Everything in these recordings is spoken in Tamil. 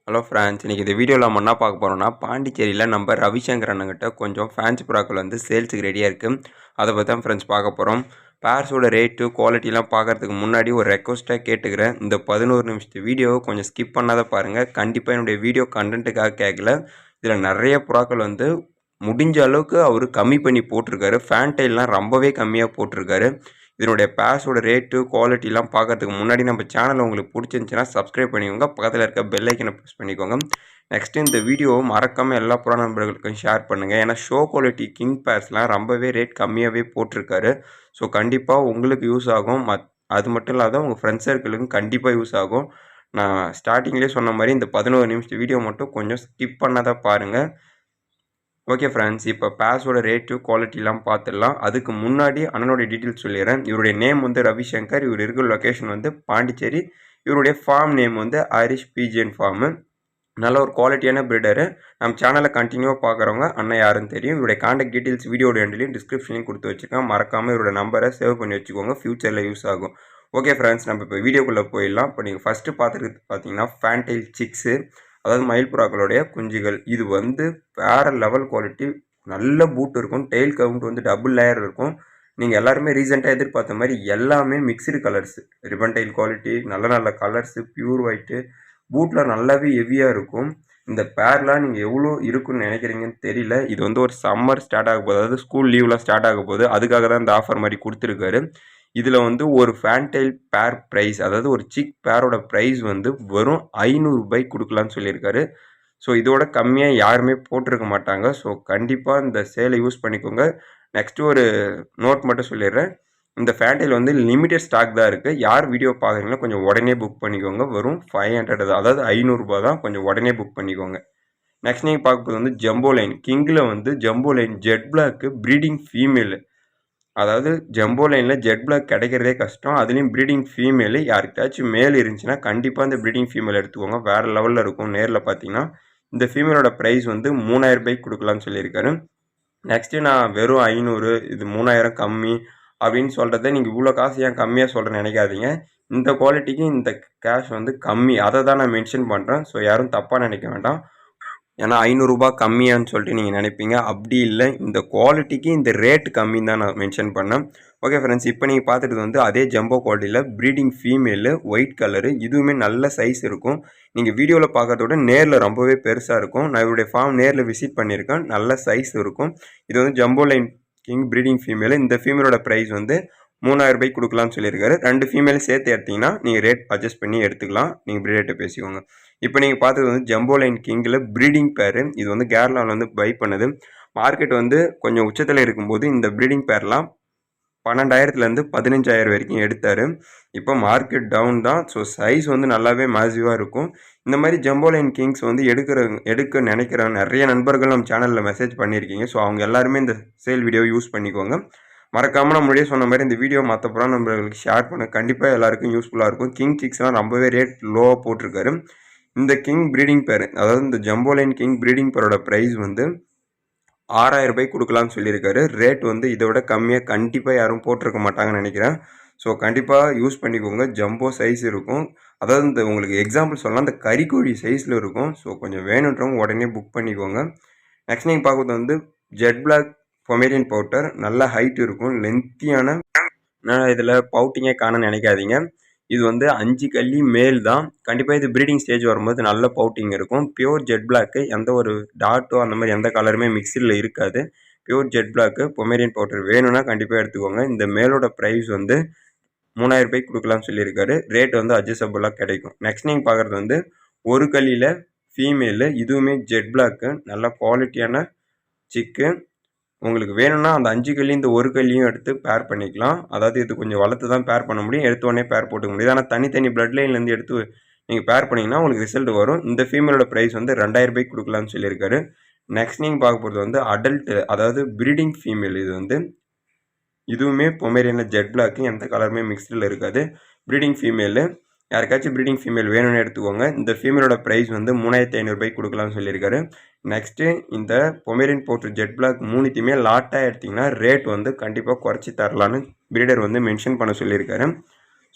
ஹலோ ஃப்ரெண்ட்ஸ், இன்றைக்கி இந்த வீடியோவில் நம்ம என்ன பார்க்க போகிறோம்னா, பாண்டிச்சேரியில் நம்ம ரவிசங்கர் அண்ணங்கிட்ட கொஞ்சம் ஃபேன்சி புறாக்கள் வந்து சேல்ஸுக்கு ரெடியாக இருக்குது. அதை பற்றி தான் ஃப்ரெண்ட்ஸ் பார்க்க போகிறோம். பேர்ஸோட ரேட்டு குவாலிட்டிலாம் பார்க்குறதுக்கு முன்னாடி ஒரு ரெக்வஸ்ட்டாக கேட்டுக்கிறேன். இந்த 11 நிமிஷத்து வீடியோவை கொஞ்சம் ஸ்கிப் பண்ணாத பாருங்கள். கண்டிப்பாக என்னுடைய வீடியோ கண்டென்ட்டுக்காக கேட்கல. இதில் நிறைய புறாக்கள் வந்து முடிஞ்ச அளவுக்கு அவர் கம்மி பண்ணி போட்டிருக்காரு. ஃபேன் டைல்லாம் ரொம்பவே கம்மியாக போட்டிருக்காரு. இதனுடைய பேர்ஸோட ரேட்டு குவாலிட்டிலாம் பார்க்கறதுக்கு முன்னாடி நம்ம சேனல் உங்களுக்கு பிடிச்சிருந்துச்சின்னா சப்ஸ்கிரைப் பண்ணிக்கோங்க. பக்கத்தில் இருக்க பெல் ஐக்கனை ப்ரெஸ் பண்ணிக்கோங்க. நெக்ஸ்ட்டு இந்த வீடியோவை மறக்காமல் எல்லா புறா நண்பர்களுக்கும் ஷேர் பண்ணுங்கள். ஏன்னா ஷோ குவாலிட்டி கிங் பேர்ஸ்லாம் ரொம்பவே ரேட் கம்மியாகவே போட்டிருக்காரு. ஸோ கண்டிப்பாக உங்களுக்கு யூஸ் ஆகும். அது மட்டும் இல்லாத உங்கள் ஃப்ரெண்ட்ஸ் சர்க்கிளுக்கும் கண்டிப்பாக யூஸ் ஆகும். நான் ஸ்டார்டிங்லேயே சொன்ன மாதிரி இந்த 11 நிமிஷத்து வீடியோ மட்டும் கொஞ்சம் ஸ்கிப் பண்ணாதான் பாருங்கள். ஓகே ஃப்ரெண்ட்ஸ், இப்போ பேர்ஸோட ரேட்டு குவாலிட்டிலாம் பார்த்துடலாம். அதுக்கு முன்னாடி அண்ணனோட டீட்டெயில்ஸ் சொல்லிடுறேன். இவருடைய நேம் வந்து ரவிசங்கர். இவர் இருக்கிற லொக்கேஷன் வந்து பாண்டிச்சேரி. இவருடைய ஃபார்ம் நேம் வந்து ஐரிஷ் பீஜியன் ஃபார்மு. நல்ல ஒரு குவாலிட்டியான ப்ரீடரு. நம்ம சேனலை கண்டினியூவாக பார்க்குறவங்க அண்ணன் யாருன்னு தெரியும். இவருடைய கான்டாக்ட் டீட்டெயில்ஸ் வீடியோட எண்ட்லையும் டிஸ்கிரிப்ஷன்லையும் கொடுத்து வச்சுருக்கேன். மறக்காமல் இவரோட நம்பரை சேவ் பண்ணி வச்சுக்கோங்க. ஃப்யூச்சரில் யூஸ் ஆகும். ஓகே ஃப்ரெண்ட்ஸ், நம்ம இப்போ வீடியோக்குள்ளே போயிடலாம். இப்போ நீங்கள் ஃபஸ்ட்டு பார்த்துருக்கு பார்த்தீங்கன்னா ஃபேன்டைல் சிக்ஸு, அதாவது மயில் புறாக்களுடைய குஞ்சுகள். இது வந்து வேறு லெவல் குவாலிட்டி. நல்ல பூட் இருக்கும். டெயில் கவுண்ட் வந்து டபுள் லேயர் இருக்கும். நீங்கள் எல்லாருமே ரீசெண்டாக எதிர்பார்த்த மாதிரி எல்லாமே mixed colours. Ribbon tail quality, நல்ல நல்ல கலர்ஸு, பியூர் ஒயிட்டு. பூட்டில் நல்லாவே ஹெவியாக இருக்கும். இந்த பேர்லாம் நீங்கள் எவ்வளோ இருக்குன்னு நினைக்கிறீங்கன்னு தெரியல. இது வந்து ஒரு சம்மர் ஸ்டார்ட் ஆக போகுது, அதாவது ஸ்கூல் லீவ்லாம் ஸ்டார்ட் ஆக போகுது. அதுக்காக தான் இந்த ஆஃபர் மாதிரி கொடுத்துருக்காரு. இதில் வந்து ஒரு ஃபேன்டைல் பேர் ப்ரைஸ், அதாவது ஒரு சிக் பேரோட ப்ரைஸ் வந்து வெறும் 500 ரூபாய்க்கு கொடுக்கலான்னு சொல்லியிருக்காரு. ஸோ இதோட கம்மியாக யாருமே போட்டிருக்க மாட்டாங்க. ஸோ கண்டிப்பாக இந்த சேலை யூஸ் பண்ணிக்கோங்க. நெக்ஸ்ட்டு ஒரு நோட் மட்டும் சொல்லிடுறேன். இந்த ஃபேன்டைல் வந்து லிமிடெட் ஸ்டாக் தான் இருக்குது. யார் வீடியோ பார்க்குறீங்களோ கொஞ்சம் உடனே புக் பண்ணிக்கோங்க. வெறும் 500 தான், அதாவது 500 ரூபா தான். கொஞ்சம் உடனே புக் பண்ணிக்கோங்க. நெக்ஸ்ட் நீங்கள் பார்க்குறது வந்து ஜம்போ லைன். கிங்கில் வந்து jumbo line jet black breeding female. அதாவது ஜம்போ லைனில் ஜெட் பிளாக் கிடைக்கிறதே கஷ்டம். அதுலேயும் ப்ரீடிங் ஃபீமேலு. யாருக்காச்சும் மேல் இருந்துச்சுன்னா கண்டிப்பாக இந்த ப்ரீடிங் ஃபீமேல் எடுத்துக்கோங்க. வேறு லெவலில் இருக்கும். நேரில் பார்த்தீங்கன்னா இந்த ஃபீமேலோட ப்ரைஸ் வந்து 3000 ரூபாய்க்கு கொடுக்கலான்னு சொல்லியிருக்காரு. நெக்ஸ்ட்டு நான் வெறும் 500, இது 3000 கம்மி அப்படின்னு சொல்கிறத நீங்கள் இவ்வளோ காசு ஏன் கம்மியாக சொல்கிறேன்னு நினைக்காதீங்க. இந்த குவாலிட்டிக்கு இந்த கேஷ் வந்து கம்மி. அதை தான் நான் மென்ஷன் பண்ணுறேன். ஸோ யாரும் தப்பாக நினைக்க வேண்டாம். ஏன்னா 500 ரூபா கம்மியான்னு சொல்லிட்டு நீங்கள் நினைப்பீங்க. அப்படி இல்லை, இந்த குவாலிட்டிக்கு இந்த ரேட் கம்மின்னு தான் நான் மென்ஷன் பண்ணேன். ஓகே ஃப்ரெண்ட்ஸ், இப்போ நீங்கள் பார்த்துட்டு வந்து அதே ஜம்போ குவாலிட்டியில் ப்ரீடிங் ஃபீமேலு, ஒயிட் கலரு. இதுவுமே நல்ல சைஸ் இருக்கும். நீங்கள் வீடியோவில் பார்க்கறத விட நேரில் ரொம்பவே பெருசாக இருக்கும். நான் இவருடைய ஃபார்ம் நேரில் விசிட் பண்ணியிருக்கேன். நல்ல சைஸ் இருக்கும். இது வந்து jumbo line king breeding female. இந்த ஃபீமேலோட ப்ரைஸ் வந்து 3000 ரூபாய்க்கு கொடுக்கலான்னு சொல்லியிருக்காரு. 2 ஃபீமேலும் சேர்த்து எடுத்திங்கன்னா நீங்கள் ரேட் அட்ஜஸ்ட் பண்ணி எடுத்துக்கலாம். நீங்கள் ரேட்டை பேசிக்கோங்க. இப்போ நீங்கள் பார்த்தது வந்து ஜம்போ லைன் கிங்கில் ப்ரீடிங் பேரு. இது வந்து கேரளாவில் வந்து பை பண்ணுது. மார்க்கெட் வந்து கொஞ்சம் உச்சத்தில் இருக்கும்போது இந்த ப்ரீடிங் பேர்லாம் 12,000லேருந்து 15,000 வரைக்கும் எடுத்தார். இப்போ மார்க்கெட் டவுன் தான். ஸோ சைஸ் வந்து நல்லாவே மேசிவாக இருக்கும். இந்த மாதிரி ஜம்போ லைன் கிங்ஸ் வந்து எடுக்க நினைக்கிற நிறைய நண்பர்கள் நம்ம சேனலில் மெசேஜ் பண்ணியிருக்கீங்க. ஸோ அவங்க எல்லாருமே இந்த சேல் வீடியோ யூஸ் பண்ணிக்கோங்க. மறக்காமல் நான் முன்னாடியே சொன்ன மாதிரி இந்த வீடியோ மற்ற புறா நண்பர்களுக்கு ஷேர் பண்ண. கண்டிப்பாக எல்லாருக்கும் யூஸ்ஃபுல்லாக இருக்கும். கிங் சிக்ஸ்லாம் ரொம்பவே ரேட் லோவாக போட்டிருக்காரு. இந்த கிங் ப்ரீடிங் பேர், அதாவது இந்த ஜம்போ லைன் கிங் ப்ரீடிங் பேரோட ப்ரைஸ் வந்து 6000 ரூபாய்க்கு கொடுக்கலான்னு சொல்லியிருக்காரு. ரேட் வந்து இதை விட கம்மியாக கண்டிப்பாக யாரும் போட்டிருக்க மாட்டாங்கன்னு நினைக்கிறேன். ஸோ கண்டிப்பாக யூஸ் பண்ணிக்கோங்க. ஜம்போ சைஸ் இருக்கும். அதாவது இந்த உங்களுக்கு எக்ஸாம்பிள் சொல்லலாம், இந்த கறிக்கோழி சைஸில் இருக்கும். ஸோ கொஞ்சம் வேணுன்றவங்க உடனே புக் பண்ணிக்கோங்க. நெக்ஸ்ட் நீங்கள் பார்க்குறது வந்து ஜெட் பிளாக் பொமேரியன் பவுட்டர். நல்ல ஹைட் இருக்கும், லென்த்தியான. இதில் பவுட்டிங்கே காண நினைக்காதீங்க. இது வந்து 5 கல்லி மேல் தான். கண்டிப்பாக இது ப்ரீடிங் ஸ்டேஜ் வரும்போது நல்ல பவுட்டிங் இருக்கும். Pure jet black. எந்த ஒரு டாட்டோ அந்த மாதிரி எந்த கலருமே மிக்சியில் இருக்காது. Pure jet black Pomeranian pouter வேணும்னா கண்டிப்பாக எடுத்துக்கோங்க. இந்த மேலோட ப்ரைஸ் வந்து 3000 ரூபாய்க்கு கொடுக்கலாம்னு சொல்லியிருக்காரு. ரேட் வந்து அட்ஜஸ்டபுளாக கிடைக்கும். நெக்ஸ்ட் நீங்கள் பார்க்குறது வந்து ஒரு கல்லியில் ஃபீமேலு. இதுவுமே ஜெட் பிளாக்கு. நல்ல குவாலிட்டியான சிக்கு. உங்களுக்கு வேணும்னா அந்த 5 கல்லையும் இந்த ஒரு கல்லையும் எடுத்து பேர் பண்ணிக்கலாம். அதாவது இது கொஞ்சம் வளர்த்து தான் பேர் பண்ண முடியும். எடுத்த உடனே பேர் போட்டுக்க முடியாது. ஆனால் தனித்தனி பிளட் லைன்லேருந்து எடுத்து நீங்கள் பேர் பண்ணிங்கன்னா உங்களுக்கு ரிசல்ட் வரும். இந்த ஃபீமேலோட ப்ரைஸ் வந்து 2000 ரூபாய்க்கு கொடுக்கலான்னு சொல்லியிருக்காரு. நெக்ஸ்ட் நீங்கள் பார்க்க போகிறது வந்து அடல்ட்டு, அதாவது ப்ரீடிங் ஃபீமேல். இது வந்து இதுவுமே பொமேரியனில் ஜெட் பிளாக்கு. எந்த கலருமே மிக்ஸ்டில் இருக்காது. Breeding female. யாருக்காச்சும் ப்ரீடிங் ஃபீமேல் வேணும்னு எடுத்துக்கோங்க. இந்த ஃபீமேலோட ப்ரைஸ் வந்து 3500 ரூபாய்க்கு கொடுக்கலாம்னு சொல்லியிருக்காரு. நெக்ஸ்ட்டு இந்த பொமேரியன் பவுடர் ஜெட் பிளாக் மூணுத்தையுமே லாட்டாக எடுத்திங்கன்னா ரேட் வந்து கண்டிப்பாக குறைச்சி தரலான்னு ப்ரீடர் வந்து மென்ஷன் பண்ண சொல்லியிருக்காரு.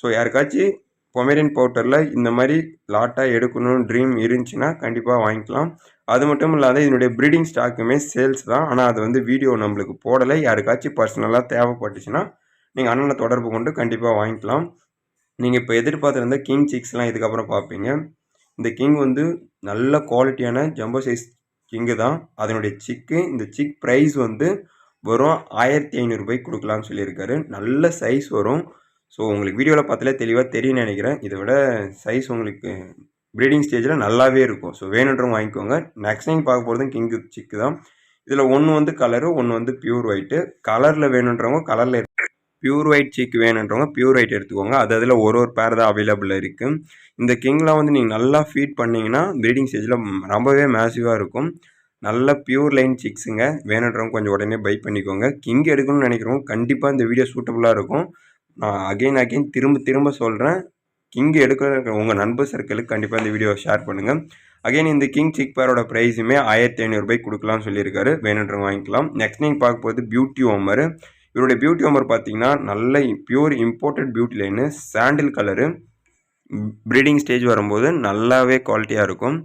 ஸோ யாருக்காச்சும் பொமேரியன் பவுடரில் இந்த மாதிரி லாட்டாக எடுக்கணும்னு ட்ரீம் இருந்துச்சுன்னா கண்டிப்பாக வாங்கிக்கலாம். அது மட்டும் இல்லாத இதனுடைய ப்ரீடிங் ஸ்டாக்குமே சேல்ஸ் தான். ஆனால் அது வந்து வீடியோ நம்மளுக்கு போடலை. யாருக்காச்சும் பர்சனலாக தேவைப்பட்டுச்சுன்னா நீங்கள் அண்ணனை தொடர்பு கொண்டு கண்டிப்பாக வாங்கிக்கலாம். நீங்கள் இப்போ எதிர்பார்த்துருந்த கிங் சிக்ஸ்லாம் இதுக்கப்புறம் பார்ப்பீங்க. இந்த கிங் வந்து நல்ல குவாலிட்டியான ஜம்போ சைஸ் கிங்கு தான். அதனுடைய இந்த சிக் ப்ரைஸ் வந்து வெறும் 1500 ரூபாய்க்கு கொடுக்கலாம்னு சொல்லியிருக்காரு. நல்ல சைஸ் வரும். ஸோ உங்களுக்கு வீடியோவில் பார்த்தாலே தெளிவாக தெரியும்னு நினைக்கிறேன். இதை விட சைஸ் உங்களுக்கு ப்ரீடிங் ஸ்டேஜில் நல்லாவே இருக்கும். ஸோ வேணுன்றவங்க வாங்கிக்கோங்க. நெக்ஸ்ட் நீங்கள் பார்க்க போகிறதும் கிங்கு சிக்கு தான். இதில் ஒன்று வந்து கலரு, ஒன்று வந்து பியூர் ஒயிட்டு. கலரில் வேணுன்றவங்க கலரில் பியூர் ஒயிட் சிக் வேணுன்றவங்க பியூர் ஒயிட் எடுத்துக்கோங்க. அது அதில் ஒரு பேர் தான் அவைலபிளாக இருக்குது. இந்த கிங்லாம் வந்து நீங்கள் நல்லா ஃபீட் பண்ணிங்கன்னா ப்ரீடிங் ஸ்டேஜில் ரொம்பவே மேசிவாக இருக்கும். நல்ல பியூர் லைன் சிக்ஸுங்க. வேணுன்றவங்க கொஞ்சம் உடனே பை பண்ணிக்கோங்க. கிங் எடுக்கணும்னு நினைக்கிறவங்க கண்டிப்பாக இந்த வீடியோ சூட்டபுளாக இருக்கும். நான் அகைன் திரும்ப சொல்கிறேன். கிங் எடுக்கிற உங்கள் நண்பர் சர்க்கிளுக்கு கண்டிப்பாக இந்த வீடியோவை ஷேர் பண்ணுங்கள். அகைன் இந்த கிங் சிக் பேரோட ப்ரைஸுமே 1500 ரூபாய்க்கு கொடுக்கலாம்னு சொல்லியிருக்காரு. வேணுன்றவங்க வாங்கிக்கலாம். நெக்ஸ்ட் நீங்கள் பார்க்க போகிறது பியூட்டி ஹோமர். இவருடைய பியூட்டி ஹோமர் பார்த்தீங்கன்னா நல்ல பியூர் இம்போர்ட்டட் பியூட்டி லைனு, சாண்டில் கலரு. ப்ரீடிங் ஸ்டேஜ் வரும்போது நல்லாவே குவாலிட்டியாக இருக்கும்.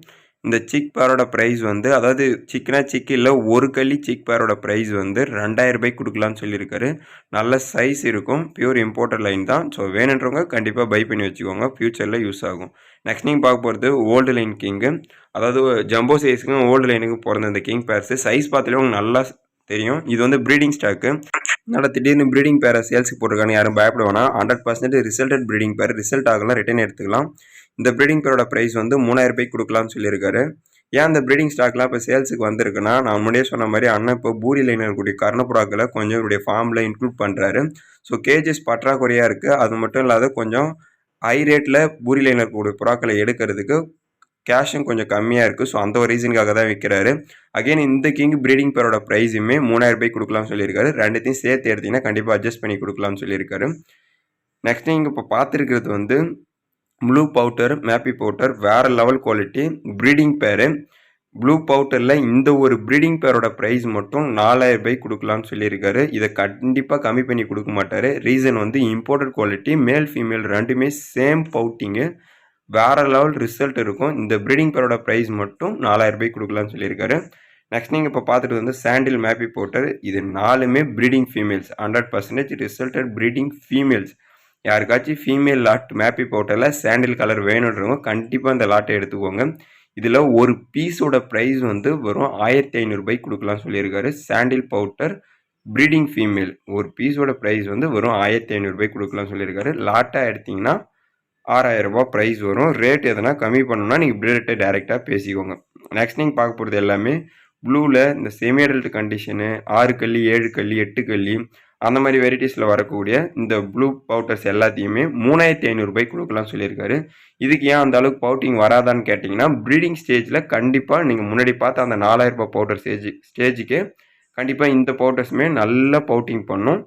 இந்த சிக் பேரோட ப்ரைஸ் வந்து, அதாவது சிக் இல்லை, ஒரு கள்ளி சிக் பேரோட ப்ரைஸ் வந்து 2000 ரூபாய்க்கு கொடுக்கலான்னு சொல்லியிருக்காரு. நல்ல சைஸ் இருக்கும். பியூர் இம்போர்ட்டட் லைன் தான். ஸோ வேணுன்றவங்க கண்டிப்பாக பை பண்ணி வச்சுக்கோங்க. ஃப்யூச்சரில் யூஸ் ஆகும். நெக்ஸ்ட் நீங்கள் பார்க்க போகிறது ஓல்டு லைன் கிங்கு. அதாவது ஜம்போ சைஸுக்கும் ஓல்டு லைனுக்கும் பிறந்த இந்த கிங் பேர்ஸு சைஸ் பார்த்தாலே உங்களுக்கு நல்லா தெரியும். இது வந்து ப்ரீடிங் ஸ்டாக்கு. அதனால் திடீர்னு ப்ரீடிங் பேரை சேல்ஸுக்கு போட்டிருக்காங்க, யாரும் பயப்பட வேணாம். 100% ரிசல்டட் ப்ரீடிங் பேர். ரிசல்ட் ஆகலாம், ரிட்டர்ன் எடுத்துக்கலாம். இந்த ப்ரீடிங் பேரோட ப்ரைஸ் வந்து 3000 ரூபாய்க்கு கொடுக்கலாம்னு சொல்லியிருக்காரு. ஏன் இந்த ப்ரீடிங் ஸ்டாக்லாம் இப்போ சேல்ஸுக்கு வந்திருக்குன்னா, நான் முன்னாடியே சொன்ன மாதிரி அண்ணன் இப்போ பூரி லைனில் இருக்கக்கூடிய கர்ணப்புறாக்களை கொஞ்சம் இவருடைய ஃபார்மில் இன்க்ளூட் பண்ணுறாரு. ஸோ கேஜஸ் பற்றாக்குறையாக இருக்குது. அது மட்டும் இல்லாத கொஞ்சம் ஹை ரேட்டில் பூரி லைனில் இருக்கக்கூடிய புறாக்களை எடுக்கிறதுக்கு கேஷும் கொஞ்சம் கம்மியாக இருக்குது. ஸோ அந்த ஒரு ரீசனுக்காக தான் விற்கிறாரு. அகைன் இந்த கிங் ப்ரீடிங் பேரோட ப்ரைஸுமே 3000 ரூபாய்க்கு கொடுக்கலாம்னு சொல்லியிருக்காரு. ரெண்டுத்தையும் சேர்த்து எடுத்திங்கன்னா கண்டிப்பாக அட்ஜஸ்ட் பண்ணி கொடுக்கலாம்னு சொல்லியிருக்காரு. நெக்ஸ்ட் நீங்கள் இப்போ பார்த்துருக்கிறது வந்து ப்ளூ பவுட்டர், மேப்பி பவுட்டர், வேறு லெவல் குவாலிட்டி ப்ரீடிங் பேரு. ப்ளூ பவுட்டரில் இந்த ஒரு ப்ரீடிங் பேரோட ப்ரைஸ் மட்டும் 4000 ரூபாய்க்கு கொடுக்கலாம்னு சொல்லியிருக்காரு. இதை கண்டிப்பாக கம்மி பண்ணி கொடுக்க மாட்டார். ரீசன் வந்து இம்போர்ட்டட் குவாலிட்டி, மேல் ஃபீமேல் ரெண்டுமே சேம் பவுட்டிங்கு, வேறு லெவல் ரிசல்ட் இருக்கும். இந்த ப்ரீடிங் பேரோட ப்ரைஸ் மட்டும் 4000 ரூபாய்க்கு கொடுக்கலாம்னு சொல்லியிருக்காரு. நெக்ஸ்ட் நீங்கள் இப்போ பார்த்துட்டு வந்து சாண்டில் மேப்பி பவுட்டர். இது 4மே ப்ரீடிங் ஃபீமேல்ஸ், 100% ரிசல்ட்டட் ப்ரீடிங் ஃபீமேல்ஸ். யாருக்காச்சும் ஃபீமேல் லாட் மேப்பி பவுட்டரில் சாண்டில் கலர் வேணுன்றவங்க கண்டிப்பாக இந்த லாட்டை எடுத்துக்கோங்க. இதில் ஒரு பீஸோட ப்ரைஸ் வந்து வெறும் 1500 ரூபாய்க்கு கொடுக்கலாம்னு சொல்லியிருக்காரு. சாண்டில் பவுட்டர் ப்ரீடிங் ஃபீமேல் ஒரு பீஸோட ப்ரைஸ் வந்து வெறும் 1500 ரூபாய்க்கு கொடுக்கலாம்னு சொல்லியிருக்காரு. லாட்டாக எடுத்திங்கன்னா 6000 ரூபா ப்ரைஸ் வரும். ரேட் எதனா கம்மி பண்ணணும்னா நீங்கள் ரேட்டை டைரெக்டாக பேசிக்கோங்க. நெக்ஸ்ட் நீங்கள் பார்க்க போகிறது எல்லாமே ப்ளூவில் இந்த செமி அடல்ட் கண்டிஷனு, 6 கள்ளி, 7 கள்ளி, 8 கள்ளி, அந்த மாதிரி வெரைட்டிஸில் வரக்கூடிய இந்த ப்ளூ பவுட்டர்ஸ் எல்லாத்தையுமே 3500 ரூபாய்க்கு கொடுக்கலாம்னு சொல்லியிருக்காரு. இதுக்கு ஏன் அந்த அளவுக்கு பவுட்டிங் வராதான்னு கேட்டிங்கன்னா, ப்ரீடிங் ஸ்டேஜில் கண்டிப்பாக நீங்கள் முன்னாடி பார்த்த அந்த 4000 ரூபாய் பவுடர் ஸ்டேஜுக்கு கண்டிப்பாக இந்த பவுடர்ஸுமே நல்ல பவுட்டிங் பண்ணும்.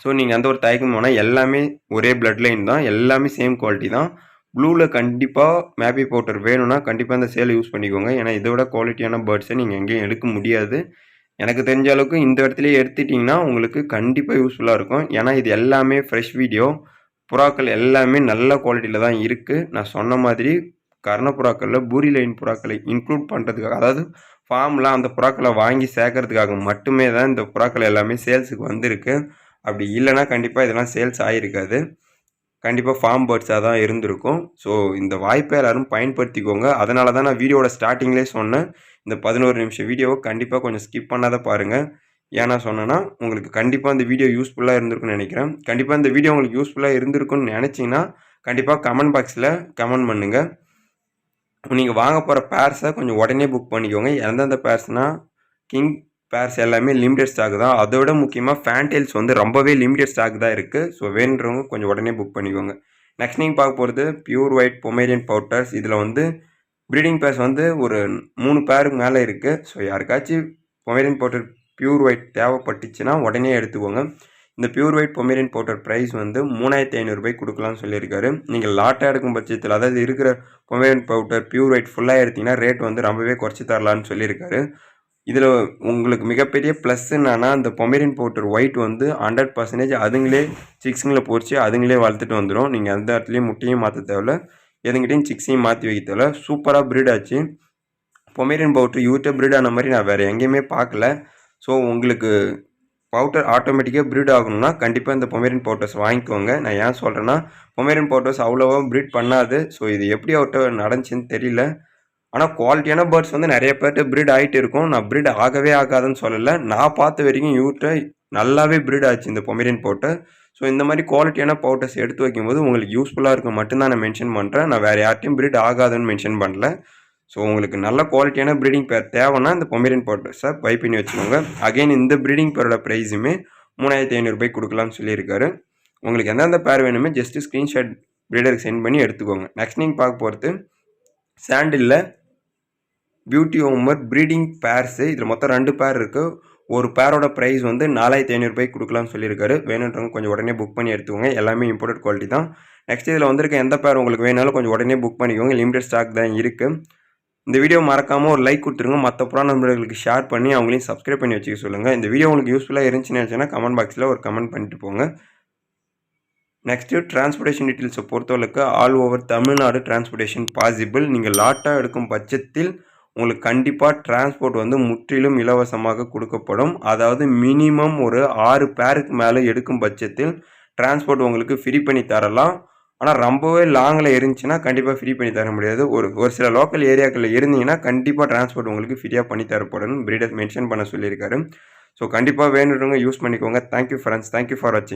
ஸோ நீங்கள் எந்த ஒரு தயக்கமும் வேணால், எல்லாமே ஒரே பிளட் லைன் தான், எல்லாமே சேம் குவாலிட்டி தான். ப்ளூவில் கண்டிப்பாக மேப்பி பவுடர் வேணும்னா கண்டிப்பாக இந்த சேலை யூஸ் பண்ணிக்கோங்க. ஏன்னா இதை விட குவாலிட்டியான பேர்ட்ஸை நீங்கள் எங்கேயும் எடுக்க முடியாது. எனக்கு தெரிஞ்ச அளவுக்கு இந்த இடத்துலையே எடுத்துட்டிங்கன்னா உங்களுக்கு கண்டிப்பாக யூஸ்ஃபுல்லாக இருக்கும். ஏன்னா இது எல்லாமே ஃப்ரெஷ் வீடியோ. புறாக்கள் எல்லாமே நல்ல குவாலிட்டியில் தான் இருக்குது. நான் சொன்ன மாதிரி கர்ணப்புறாக்களில் பூரி லைன் புறாக்களை இன்க்ளூட் பண்ணுறதுக்காக, அதாவது ஃபார்மில் அந்த புறாக்களை வாங்கி சேர்க்கறதுக்காக மட்டுமே தான் இந்த புறாக்கள் எல்லாமே சேல்ஸுக்கு வந்திருக்கு. அப்படி இல்லைனா கண்டிப்பாக இதெல்லாம் சேல்ஸ் ஆகிருக்காது. கண்டிப்பாக ஃபார்ம் பேர்ட்ஸாக தான் இருந்திருக்கும். ஸோ இந்த வாய்ப்பை எல்லோரும் பயன்படுத்திக்கோங்க. அதனால தான் நான் வீடியோட ஸ்டார்டிங்லேயே சொன்னேன், இந்த 11 நிமிஷம் வீடியோவை கண்டிப்பாக கொஞ்சம் ஸ்கிப் பண்ணாத பாருங்கள். ஏன்னா சொன்னேன்னா உங்களுக்கு கண்டிப்பாக இந்த வீடியோ யூஸ்ஃபுல்லாக இருந்திருக்குன்னு நினைக்கிறேன். கண்டிப்பாக இந்த வீடியோ உங்களுக்கு யூஸ்ஃபுல்லாக இருந்திருக்குன்னு நினச்சிங்கன்னா கண்டிப்பாக கமெண்ட் பாக்ஸில் கமெண்ட் பண்ணுங்கள். நீங்கள் வாங்க போகிற பேர்ஸை கொஞ்சம் உடனே புக் பண்ணிக்கோங்க. எந்தெந்த பேர்ஸ்னால் கிங் பேர்ஸ் எல்லாமே லிமிடெட் ஸ்டாக் தான். அதை விட முக்கியமாக ஃபேன்டெயில்ஸ் வந்து ரொம்பவே லிமிடெட் ஸ்டாக் தான் இருக்குது. ஸோ வேணுன்றவங்க கொஞ்சம் உடனே புக் பண்ணிக்கோங்க. நெக்ஸ்ட் நீங்கள் பார்க்க போகிறது பியூர் ஒயிட் பொமேரியன் பவுட்டர்ஸ். இதில் வந்து ப்ரீடிங் பேர்ஸ் வந்து ஒரு 3 பேருக்கு மேலே இருக்குது. ஸோ யாருக்காச்சும் பொமேரியன் பவுட்டர் பியூர் ஒயிட் தேவைப்பட்டுச்சுன்னா உடனே எடுத்துக்கோங்க. இந்த pure white Pomeranian pouter price வந்து 3500 ரூபாய்க்கு கொடுக்கலாம்னு சொல்லியிருக்காரு. நீங்கள் லாட்டாக எடுக்கும் பட்சத்தில், அதாவது இருக்கிற பொமேரியன் பவுடர் பியூர் ஒயிட் ஃபுல்லாக எடுத்திங்கன்னா ரேட் வந்து ரொம்பவே குறைச்சி தரலான்னு சொல்லியிருக்காரு. இதில் உங்களுக்கு மிகப்பெரிய ப்ளஸ் என்னன்னா அந்த பொமேரியன் போட்டர் ஒயிட் வந்து 100% அதுங்களே சிக்ஸுங்களை பொறிச்சு அதுங்களே வளர்த்துட்டு வந்துடும். நீங்கள் அந்த இடத்துலையும் முட்டையும் மாற்ற தேவையில்ல, எதுங்கிட்டையும் சிக்ஸையும் மாற்றி வைக்க தேவையில்ல. சூப்பராக ப்ரீட் ஆச்சு. பொமேரியன் பவுட்ரு இவர்கிட்ட ப்ரீட் ஆன மாதிரி நான் வேறு எங்கேயுமே பார்க்கல. ஸோ உங்களுக்கு பவுட்டர் ஆட்டோமேட்டிக்காக ப்ரீட் ஆகணும்னா கண்டிப்பாக இந்த பொமேரியன் பவுட்டர்ஸ் வாங்கிக்கோங்க. நான் ஏன் சொல்கிறேன்னா பொமேரியன் பவுட்டர்ஸ் அவ்வளோவா ப்ரீட் பண்ணாது. ஸோ இது எப்படி அவர்கிட்ட நடந்துச்சுன்னு தெரியல. ஆனால் குவாலிட்டியான பேர்ட்ஸ் வந்து நிறைய பேர்கிட்ட ப்ரீட் ஆகிட்டு இருக்கும். நான் ப்ரீட் ஆகவே ஆகாதுன்னு சொல்லலை. நான் பார்த்த வரைக்கும் இவர்கிட்ட நல்லாவே ப்ரீட் ஆச்சு இந்த பொமேரியன் பவுட்டர். ஸோ இந்த மாதிரி குவாலிட்டியான பவுட்டர்ஸ் எடுத்து வைக்கும்போது உங்களுக்கு யூஸ்ஃபுல்லாக இருக்கும் மட்டும்தான் நான் மென்ஷன் பண்ணுறேன். நான் வேறு யார்ட்டையும் ப்ரீட் ஆகாதுன்னு மென்ஷன் பண்ணல. ஸோ உங்களுக்கு நல்ல குவாலிட்டியான ப்ரீடிங் பேர் தேவைன்னா இந்த பொமேரியன் பவுட்டர்ஸை பை பண்ணி வச்சுக்கோங்க. அகைன் இந்த ப்ரீடிங் பேரோட ப்ரைஸுமே 3500 கொடுக்கலாம்னு சொல்லியிருக்காரு. உங்களுக்கு எந்தெந்த பேர் வேணுமே ஜஸ்ட்டு ஸ்க்ரீன்ஷாட் ப்ரீடருக்கு சென்ட் பண்ணி எடுத்துக்கோங்க. நெக்ஸ்ட் நீங்கள் பார்க்க போகிறது சாண்டிலில் பியூட்டி ஹோமர் ப்ரீடிங் பேர்ஸு. இதில் மொத்தம் 2 பேர் இருக்குது. ஒரு பேரோட ப்ரைஸ் வந்து 4500 கொடுக்கலாம்னு சொல்லியிருக்காரு. வேணுன்றவங்க கொஞ்சம் உடனே புக் பண்ணி எடுத்துக்கோங்க. எல்லாமே இம்போர்ட்டட் குவாலிட்டி தான். நெக்ஸ்ட் இதில் வந்திருக்க எந்த பேர் உங்களுக்கு வேணாலும் கொஞ்சம் உடனே புக் பண்ணிக்கோங்க. லிமிடெட் ஸ்டாக் தான் இருக்குது. இந்த வீடியோ மறக்காமல் ஒரு லைக் கொடுத்துருங்க. மற்ற புறான நண்பர்களுக்கு ஷேர் பண்ணி அவங்களையும் சப்ஸ்கிரைப் பண்ணி வச்சுக்க சொல்லுங்கள். இந்த வீடியோ உங்களுக்கு யூஸ்ஃபுல்லாக இருந்துச்சுன்னு நினச்சேன்னா கமெண்ட் பாக்ஸில் ஒரு கமெண்ட் பண்ணிட்டு போங்க. நெக்ஸ்ட்டு டிரான்ஸ்போர்ட்டேஷன் டீட்டெயில்ஸை பொறுத்தவரைக்கு all over Tamil Nadu transportation possible. நீங்கள் லாட்டாக எடுக்கும் பட்சத்தில் உங்களுக்கு கண்டிப்பாக டிரான்ஸ்போர்ட் வந்து முற்றிலும் இலவசமாக கொடுக்கப்படும். அதாவது மினிமம் ஒரு 6 பேருக்கு மேலே எடுக்கும் பட்சத்தில் டிரான்ஸ்போர்ட் உங்களுக்கு ஃப்ரீ பண்ணி தரலாம். ஆனால் ரொம்பவே லாங்கில் இருந்துச்சுன்னா கண்டிப்பாக ஃப்ரீ பண்ணி தர முடியாது. ஒரு சில லோக்கல் ஏரியாக்களில் இருந்தீங்கன்னா கண்டிப்பாக டிரான்ஸ்போர்ட் உங்களுக்கு ஃப்ரீயாக பண்ணி தரப்படும். ப்ரீடர் மென்ஷன் பண்ண சொல்லியிருக்காரு. ஸோ கண்டிப்பாக வேணுன்றவங்க யூஸ் பண்ணிக்கோங்க. Thank you friends. தேங்க்யூ ஃபார் வாட்சிங்.